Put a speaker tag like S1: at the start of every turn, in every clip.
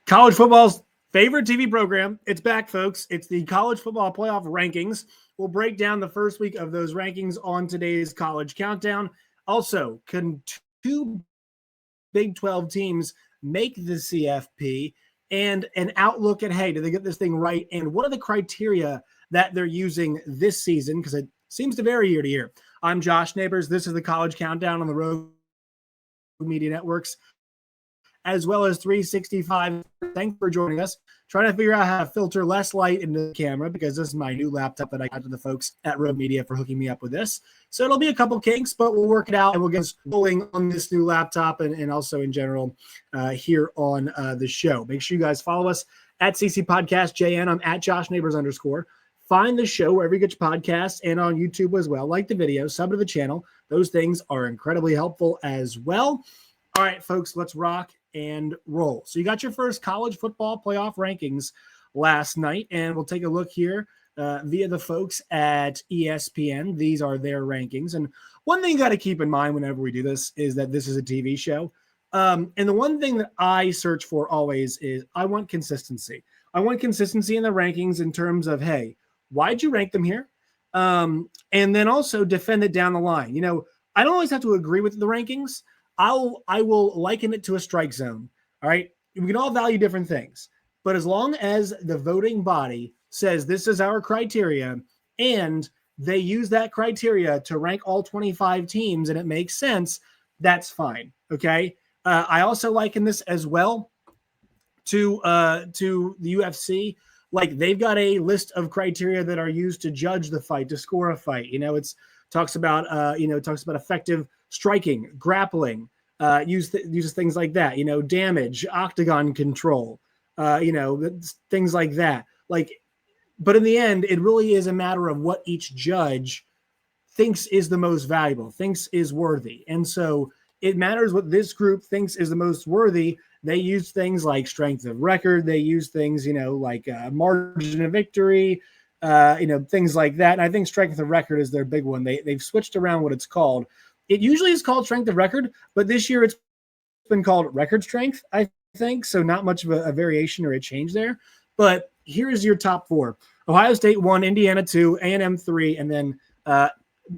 S1: College football's favorite TV program. It's back, folks. It's the College Football Playoff Rankings. We'll break down the first week of those rankings on today's College Countdown. Also, can two Big 12 teams make the CFP? And an outlook at, hey, do they get this thing right? And what are the criteria that they're using this season? Because it seems to vary year to year. I'm Josh Neighbors. This is the College Countdown on the Rogue Media Networks, as well as 365. Thanks for joining us. Trying to figure out how to filter less light into the camera because this is my new laptop that I got to the folks at Rogue Media for hooking me up with this. So it'll be a couple kinks, but we'll work it out and we'll get us rolling on this new laptop and also in general here on the show. Make sure you guys follow us at CC Podcast JN. I'm at Josh Neighbors _. Find the show wherever you get your podcasts and on YouTube as well. Like the video, sub to the channel. Those things are incredibly helpful as well. All right, folks, let's rock and roll. So you got your first college football playoff rankings last night, and we'll take a look here via the folks at ESPN. These are their rankings. And one thing you got to keep in mind whenever we do this is that this is a TV show. And the one thing that I search for always is I want consistency. I want consistency in the rankings in terms of, hey, why'd you rank them here? And then also defend it down the line. You know, I don't always have to agree with the rankings. I will liken it to a strike zone. All right. We can all value different things, but as long as the voting body says this is our criteria and they use that criteria to rank all 25 teams and it makes sense, that's fine. Okay. I also liken this as well to the UFC. Like they've got a list of criteria that are used to judge the fight, to score a fight. You know, talks about effective striking, grappling, uses things like that, you know, damage, octagon control, things like that. Like, but in the end, it really is a matter of what each judge thinks is the most valuable, thinks is worthy. And so it matters what this group thinks is the most worthy. They use things like strength of record. They use things, like margin of victory, things like that. And I think strength of record is their big one. They've switched around what it's called. It usually is called strength of record, but this year it's been called record strength, I think. So not much of a variation or a change there. But here's your top four. Ohio State 1, Indiana 2, A&M 3, and then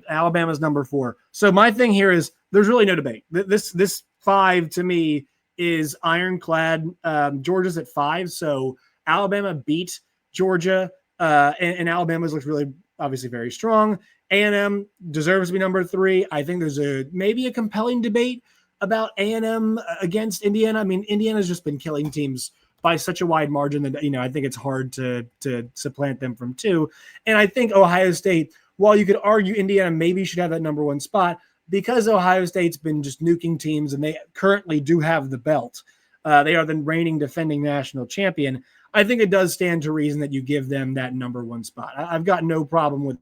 S1: Alabama's number 4. So my thing here is there's really no debate. This 5 to me is ironclad. Georgia's at 5. So Alabama beat Georgia, and Alabama's looks really obviously very strong. A&M deserves to be number 3. I think there's maybe a compelling debate about A&M against Indiana. I mean, Indiana's just been killing teams by such a wide margin that, I think it's hard to supplant them from 2. And I think Ohio State, while you could argue Indiana maybe should have that number 1 spot, because Ohio State's been just nuking teams and they currently do have the belt. They are the reigning defending national champion. I think it does stand to reason that you give them that number 1 spot. I've got no problem with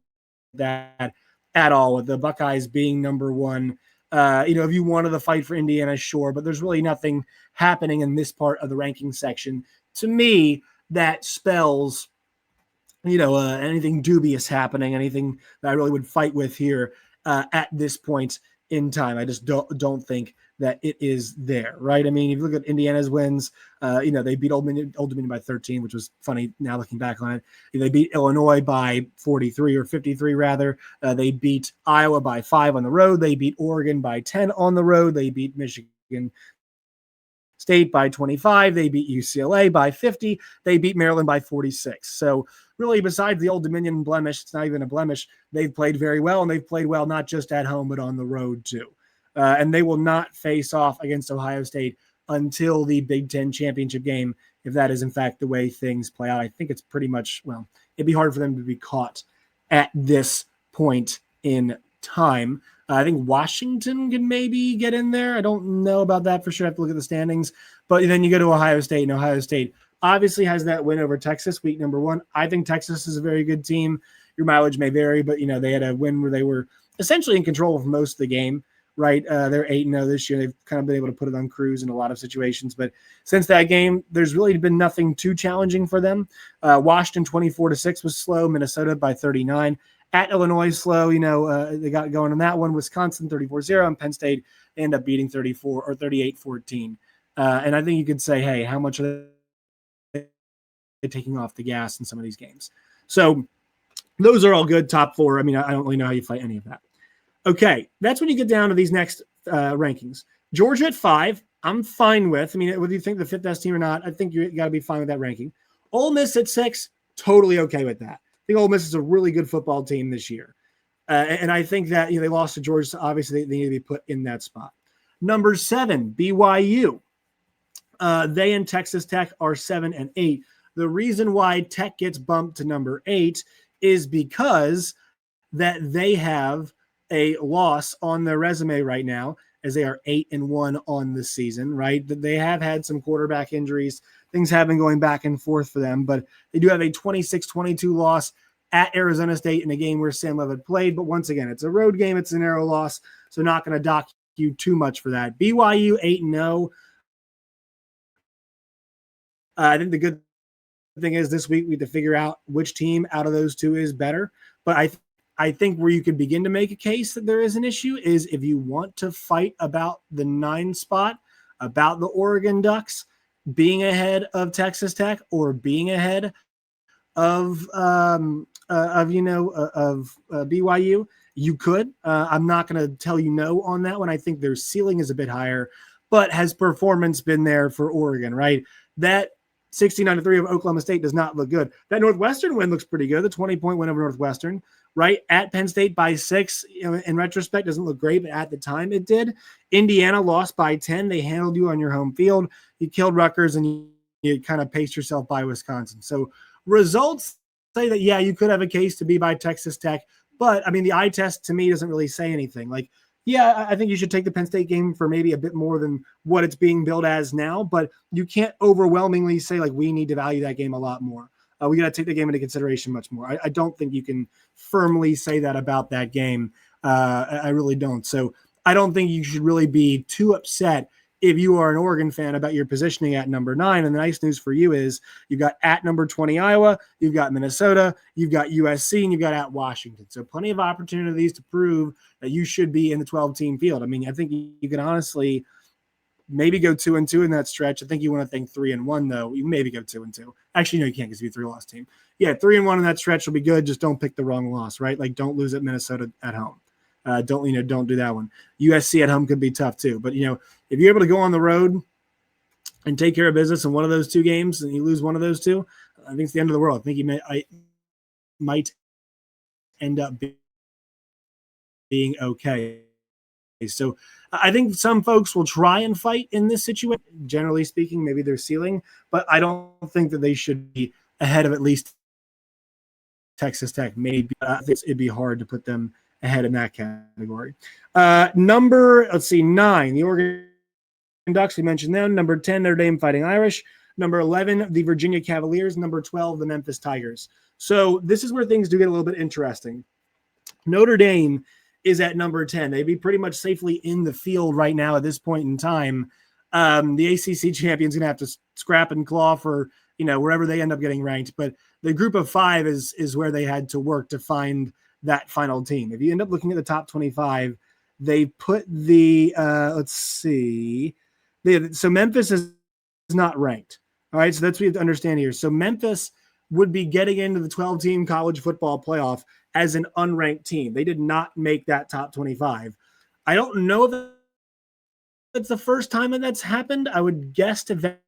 S1: that at all, with the Buckeyes being number 1. If you wanted to fight for Indiana, sure, but there's really nothing happening in this part of the ranking section to me that spells, anything dubious happening, anything that I really would fight with here at this point in time. I just don't think that it is there, right? I mean, if you look at Indiana's wins, they beat Old Dominion by 13, which was funny now looking back on it. They beat Illinois by 43 or 53 rather. They beat Iowa by 5 on the road. They beat Oregon by 10 on the road. They beat Michigan State by 25. They beat UCLA by 50. They beat Maryland by 46. So really, besides the Old Dominion blemish, it's not even a blemish. They've played very well, and they've played well not just at home but on the road too. And they will not face off against Ohio State until the Big Ten championship game, if that is in fact the way things play out. I think it's pretty much, it'd be hard for them to be caught at this point in time. I think Washington can maybe get in there. I don't know about that for sure. I have to look at the standings. But then you go to Ohio State, and Ohio State obviously has that win over Texas, week number 1. I think Texas is a very good team. Your mileage may vary, but, they had a win where they were essentially in control for most of the game, right? They're 8-0 this year. They've kind of been able to put it on cruise in a lot of situations. But since that game, there's really been nothing too challenging for them. Washington 24-6 was slow. Minnesota by 39. At Illinois, slow. They got going on that one. Wisconsin 34-0, and Penn State ended up beating 38-14. And I think you could say, hey, how much of taking off the gas in some of these games. So those are all good top four. I mean, I don't really know how you fight any of that. Okay, that's when you get down to these next rankings. Georgia at 5, I'm fine with. I mean, whether you think the fifth best team or not, I think you got to be fine with that ranking. Ole Miss at 6, totally okay with that. I think Ole Miss is a really good football team this year. And I think that they lost to Georgia, so obviously they need to be put in that spot. Number 7, BYU. They and Texas Tech are 7 and 8. The reason why Tech gets bumped to number 8 is because that they have a loss on their resume right now, as they are 8-1 on the season, right? That they have had some quarterback injuries. Things have been going back and forth for them, but they do have a 26-22 loss at Arizona State in a game where Sam Levitt played. But once again, it's a road game. It's a narrow loss, so not going to dock you too much for that. BYU 8-0. I think the good thing is this week we have to figure out which team out of those two is better. But I think where you could begin to make a case that there is an issue is if you want to fight about the 9 spot, about the Oregon Ducks being ahead of Texas Tech or being ahead of BYU. You could. I'm not going to tell you no on that one. I think their ceiling is a bit higher, but has performance been there for Oregon, right? That 69-3 of Oklahoma State does not look good. That Northwestern win looks pretty good. The 20-point win over Northwestern, right? At Penn State by 6, in retrospect, doesn't look great, but at the time it did. Indiana lost by 10. They handled you on your home field. You killed Rutgers, and you kind of paced yourself by Wisconsin. So results say that, yeah, you could have a case to be by Texas Tech, but, I mean, the eye test to me doesn't really say anything. Like, yeah, I think you should take the Penn State game for maybe a bit more than what it's being billed as now, but you can't overwhelmingly say, like, we need to value that game a lot more. We got to take the game into consideration much more. I don't think you can firmly say that about that game. I really don't. So I don't think you should really be too upset if you are an Oregon fan about your positioning at number 9. And the nice news for you is you've got at number 20 Iowa, you've got Minnesota, you've got USC, and you've got at Washington. So plenty of opportunities to prove that you should be in the 12-team field. I mean, I think you can honestly maybe go 2-2 in that stretch. I think you want to think 3-1, though. You maybe go 2-2. Actually, no, you can't because you're a 3-loss team. Yeah, 3-1 in that stretch will be good. Just don't pick the wrong loss, right? Like, don't lose at Minnesota at home. Don't do that one. USC at home could be tough too. But, if you're able to go on the road and take care of business in one of those 2 games and you lose one of those 2, I think it's the end of the world. I think I might end up being okay. So I think some folks will try and fight in this situation. Generally speaking, maybe their ceiling, but I don't think that they should be ahead of at least Texas Tech. Maybe it'd be hard to put them ahead in that category. Number 9, the Oregon Ducks, we mentioned them. Number 10, Notre Dame Fighting Irish. Number 11, the Virginia Cavaliers. Number 12, the Memphis Tigers. So this is where things do get a little bit interesting. Notre Dame is at number 10. They'd be pretty much safely in the field right now at this point in time. The ACC champion's going to have to scrap and claw for, wherever they end up getting ranked. But the group of 5 is where they had to work to find that final team. If you end up looking at the top 25, they put the, so Memphis is not ranked. All right, so that's what you have to understand here. So Memphis would be getting into the 12-team college football playoff as an unranked team. They did not make that top 25. I don't know if it's the first time that that's happened. I would guess to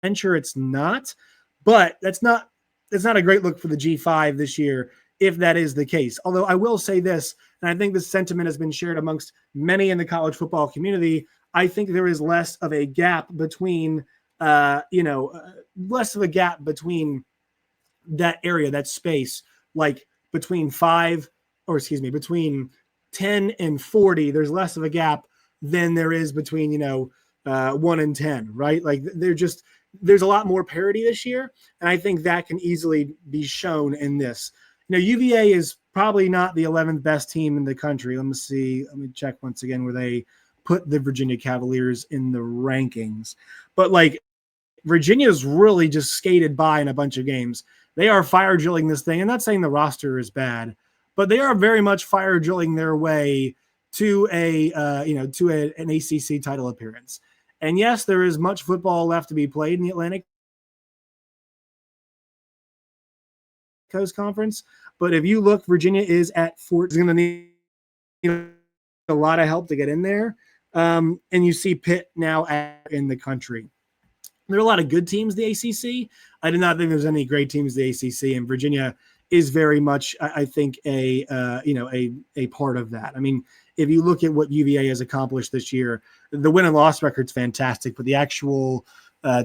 S1: venture it's not, but that's not a great look for the G5 this year if that is the case. Although I will say this, and I think this sentiment has been shared amongst many in the college football community, I think there is less of a gap between, less of a gap between that area, that space, like between 10 and 40, there's less of a gap than there is between, 1 and 10, right? Like there's a lot more parity this year. And I think that can easily be shown in this. UVA is probably not the 11th best team in the country. Let me see. Let me check once again where they put the Virginia Cavaliers in the rankings. But Virginia's really just skated by in a bunch of games. They are fire drilling this thing. I'm not saying the roster is bad, but they are very much fire drilling their way to an ACC title appearance. And yes, there is much football left to be played in the Atlantic Coast Conference. But if you look, Virginia is at 4. It's going to need a lot of help to get in there. And you see Pitt now in the country. There are a lot of good teams, the ACC. I do not think there's any great teams, the ACC, and Virginia is very much, I think, a part of that. I mean, if you look at what UVA has accomplished this year, the win and loss record's fantastic, but the actual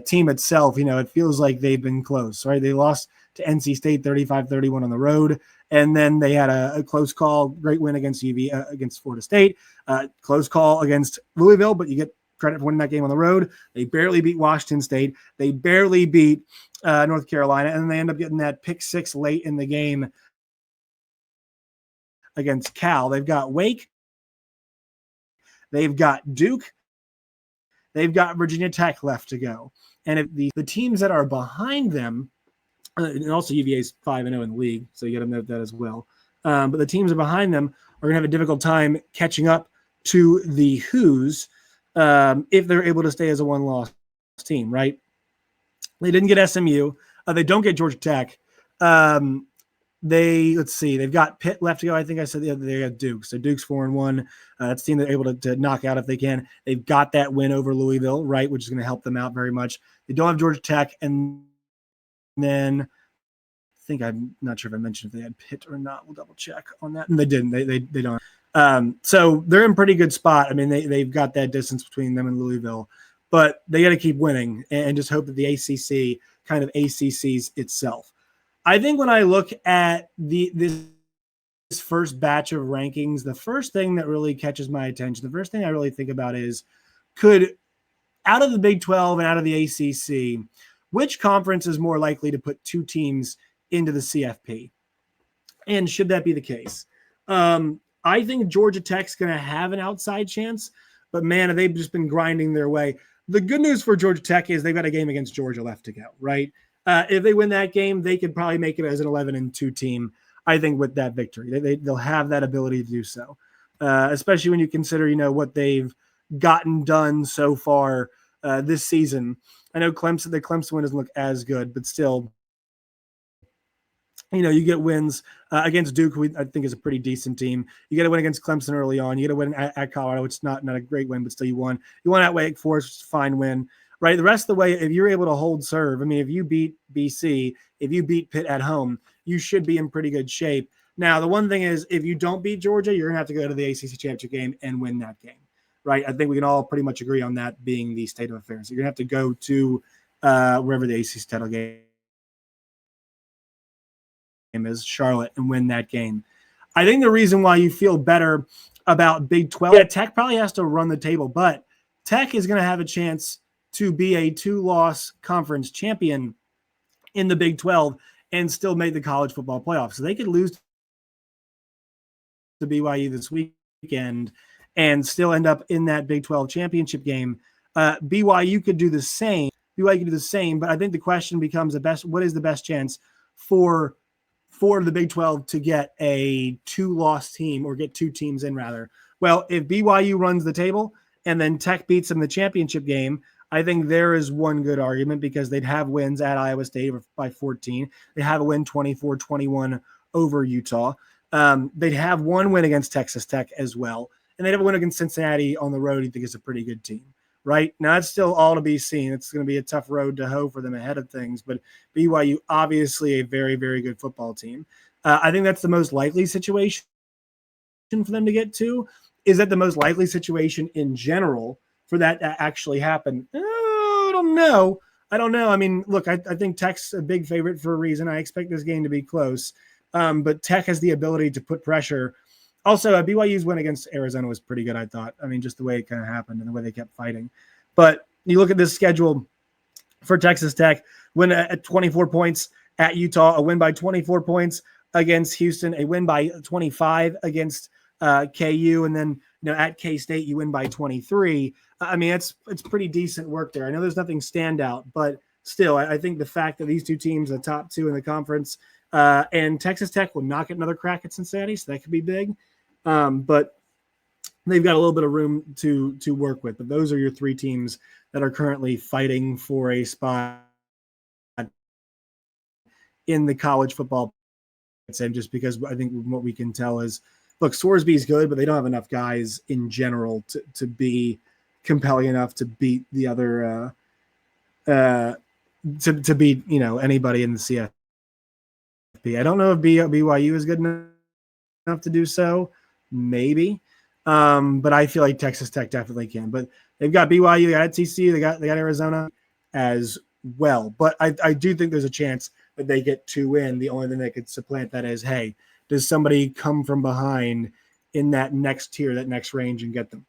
S1: team itself, it feels like they've been close, right? They lost to NC State 35-31 on the road, and then they had a close call, great win against against Florida State, close call against Louisville, but you get credit for winning that game on the road. They barely beat Washington State. They barely beat North Carolina, and then they end up getting that pick 6 late in the game against Cal. They've got Wake. They've got Duke. They've got Virginia Tech left to go. And if the teams that are behind them, and also UVA's 5-0 in the league, so you got to note that as well. But the teams that are behind them are going to have a difficult time catching up to the Who's if they're able to stay as a one-loss team, right? They didn't get SMU. They don't get Georgia Tech. They've got Pitt left to go. I think I said the other day they got Duke. So Duke's 4-1. That's a team they're able to knock out if they can. They've got that win over Louisville, right, which is going to help them out very much. They don't have Georgia Tech. And then I think I'm not sure if I mentioned if they had Pitt or not. We'll double check on that. And they didn't. They don't. So they're in pretty good spot. I mean, they've got that distance between them and Louisville, but they got to keep winning and just hope that the ACC kind of ACCs itself. I think when I look at this first batch of rankings, the first thing that really catches my attention, the first thing I really think about is, could out of the Big 12 and out of the ACC, which conference is more likely to put 2 teams into the CFP? And should that be the case? I think Georgia Tech's going to have an outside chance, but man, they've just been grinding their way. The good news for Georgia Tech is they've got a game against Georgia left to go, right? If they win that game, they could probably make it as an 11-2 team, I think, with that victory. They'll have that ability to do so, especially when you consider, what they've gotten done so far this season. I know the Clemson win doesn't look as good, but still, you get wins against Duke, who I think is a pretty decent team. You get a win against Clemson early on. You get a win at Colorado, which is not a great win, but still you won. You won at Wake Forest, which is a fine win. Right, the rest of the way, if you're able to hold serve, I mean, if you beat BC, if you beat Pitt at home, you should be in pretty good shape. Now, the one thing is, if you don't beat Georgia, you're going to have to go to the ACC championship game and win that game, right? I think we can all pretty much agree on that being the state of affairs. You're going to have to go to wherever the ACC title game is, Charlotte, and win that game. I think the reason why you feel better about Big 12, Tech probably has to run the table, but Tech is going to have a chance to be a 2-loss conference champion in the Big 12 and still make the college football playoff. So they could lose to BYU this weekend and still end up in that Big 12 championship game. BYU could do the same. But I think the question becomes what is the best chance for the Big 12 to get a 2-loss team, or get 2 teams in rather? Well, if BYU runs the table and then Tech beats them in the championship game, I think there is one good argument, because they'd have wins at Iowa State by 14. They have a win 24-21 over Utah. They'd have one win against Texas Tech as well. And they'd have a win against Cincinnati on the road. You think is a pretty good team, right? Now, it's still all to be seen. It's going to be a tough road to hoe for them ahead of things. But BYU, obviously a very, very good football team. I think that's the most likely situation for them to get to. Is that the most likely situation in general for that to actually happen? I don't know. I mean, look, I think Tech's a big favorite for a reason. I expect this game to be close. But Tech has the ability to put pressure. Also, BYU's win against Arizona was pretty good, I thought. I mean, just the way it kind of happened and the way they kept fighting. But you look at this schedule for Texas Tech: win at 24 points at Utah, a win by 24 points against Houston, a win by 25 against KU, and then at K-State you win by 23. I mean, it's pretty decent work there. I know there's nothing standout, but still, I think the fact that these 2 teams are the top 2 in the conference, and Texas Tech will not get another crack at Cincinnati, so that could be big. But they've got a little bit of room to work with. But those are your 3 teams that are currently fighting for a spot in the college football him just because I think what we can tell is, look, Sorsby's good, but they don't have enough guys in general to be compelling enough to beat the other to beat anybody in the CFP. I don't know if BYU is good enough to do so. Maybe, but I feel like Texas Tech definitely can. But they've got BYU, they got ACC, they got Arizona as well. But I do think there's a chance that they get 2 in. The only thing that could supplant that is, hey, does somebody come from behind in that next tier, that next range, and get them?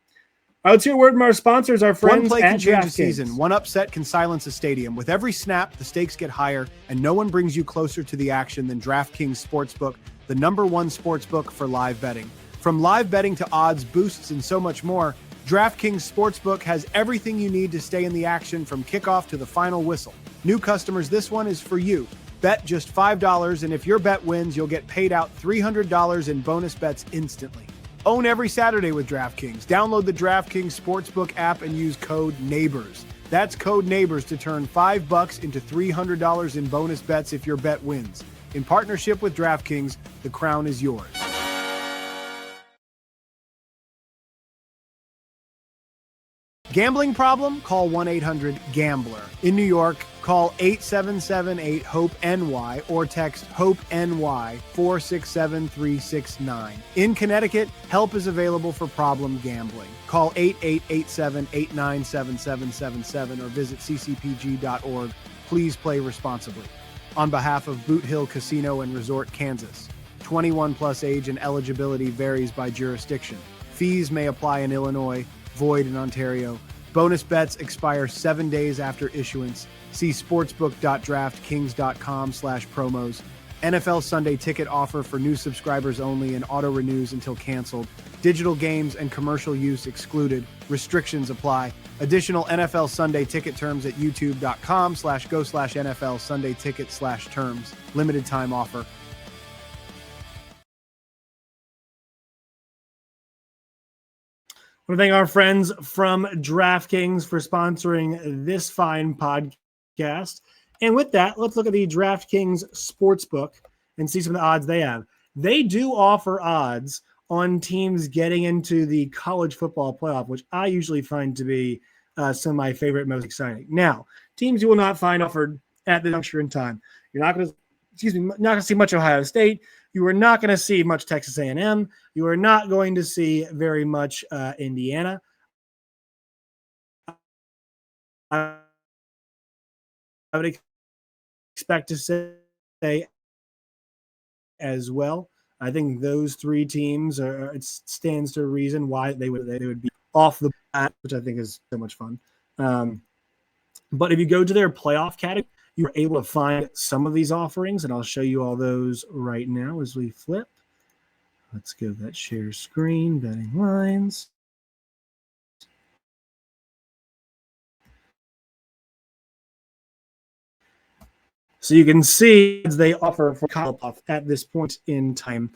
S1: Let's hear a word from our sponsors, our friends.
S2: One play
S1: at
S2: can change a
S1: DraftKings.
S2: season. One upset can silence a stadium. With every snap, the stakes get higher, and no one brings you closer to the action than DraftKings Sportsbook, the #1 sportsbook for live betting. From live betting to odds, boosts, and so much more, DraftKings Sportsbook has everything you need to stay in the action from kickoff to the final whistle. New customers, this one is for you. Bet just $5, and if your bet wins, you'll get paid out $300 in bonus bets instantly. Own every Saturday with DraftKings. Download the DraftKings Sportsbook app and use code NEIGHBORS. That's code NEIGHBORS to turn $5 into $300 in bonus bets if your bet wins. In partnership with DraftKings, the crown is yours. Gambling problem? Call 1-800-GAMBLER. In New York, call 877-8-HOPE-NY or text HOPE-NY 467-369. In Connecticut, help is available for problem gambling. Call 8887-897777 or visit ccpg.org. Please play responsibly. On behalf of Boot Hill Casino and Resort, Kansas. 21 plus age and eligibility varies by jurisdiction. Fees may apply in Illinois, void in Ontario. Bonus bets expire 7 days after issuance. See sportsbook.draftkings.com/promos. NFL Sunday ticket offer for new subscribers only and auto renews until canceled. Digital games and commercial use excluded. Restrictions apply. Additional NFL Sunday ticket terms at youtube.com/go/NFL Sunday ticket/terms. Limited time offer.
S1: I want to thank our friends from DraftKings for sponsoring this fine podcast. And with that, let's look at the DraftKings Sportsbook and see some of the odds they have. They do offer odds on teams getting into the college football playoff, which I usually find to be some of my favorite, most exciting. Now, teams you will not find offered at the juncture in time. You're not going to, not going to see much Ohio State. You are not going to see much Texas A&M. You are not going to see very much Indiana. I would expect to say as well. I think those 3 teams it stands to reason why they would be off the bat, which I think is so much fun. But if you go to their playoff category, you are able to find some of these offerings, and I'll show you all those right now as we flip. Let's go to that share screen, betting lines. So you can see they offer for college at this point in time.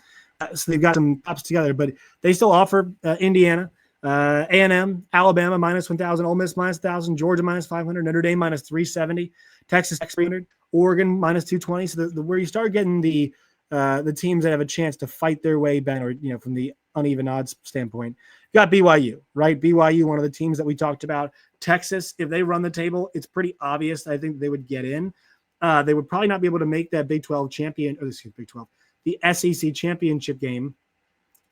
S1: So they've got some tops together, but they still offer Indiana, A&M, Alabama minus 1,000, Ole Miss minus 1,000, Georgia minus 500, Notre Dame minus 370, Texas 300, Oregon minus 220. So where you start getting the teams that have a chance to fight their way back, or from the uneven odds standpoint, you got BYU, right? BYU, one of the teams that we talked about. Texas, if they run the table, it's pretty obvious. I think they would get in. They would probably not be able to make that Big 12 the SEC championship game.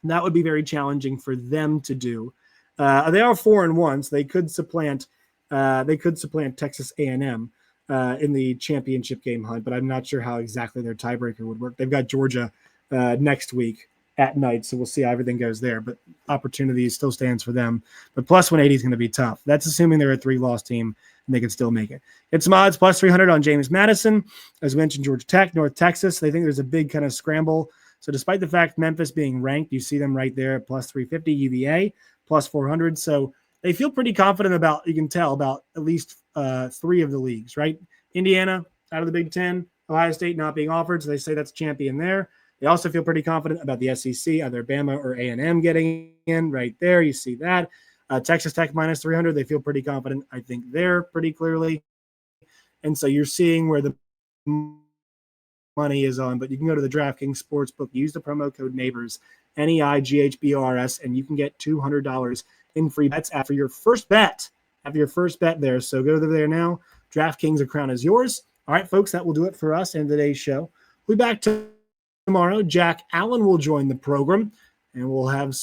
S1: That would be very challenging for them to do. They are 4-1, so they could supplant Texas A&M in the championship game hunt, but I'm not sure how exactly their tiebreaker would work. They've got Georgia next week at night, so we'll see how everything goes there. But opportunity still stands for them. But plus 180 is going to be tough. That's assuming they're a 3-loss team and they can still make it. It's some odds plus 300 on James Madison. As mentioned, Georgia Tech, North Texas. They think there's a big kind of scramble. So despite the fact Memphis being ranked, you see them right there at plus 350, UVA plus 400. So they feel pretty confident about, you can tell, about at least 3 of the leagues, right? Indiana out of the Big Ten, Ohio State not being offered, so they say that's champion there. They also feel pretty confident about the SEC, either Bama or A&M getting in right there. You see that. Texas Tech minus 300, they feel pretty confident, I think, there pretty clearly. And so you're seeing where the money is on, but you can go to the DraftKings Sportsbook, use the promo code NEIGHBORS, NEIGHBORS, and you can get $200 in free bets after your first bet. There. So go there now. DraftKings, a crown is yours. All right, folks, that will do it for us in today's show. We'll be back tomorrow. Jack Allen will join the program, and we'll have some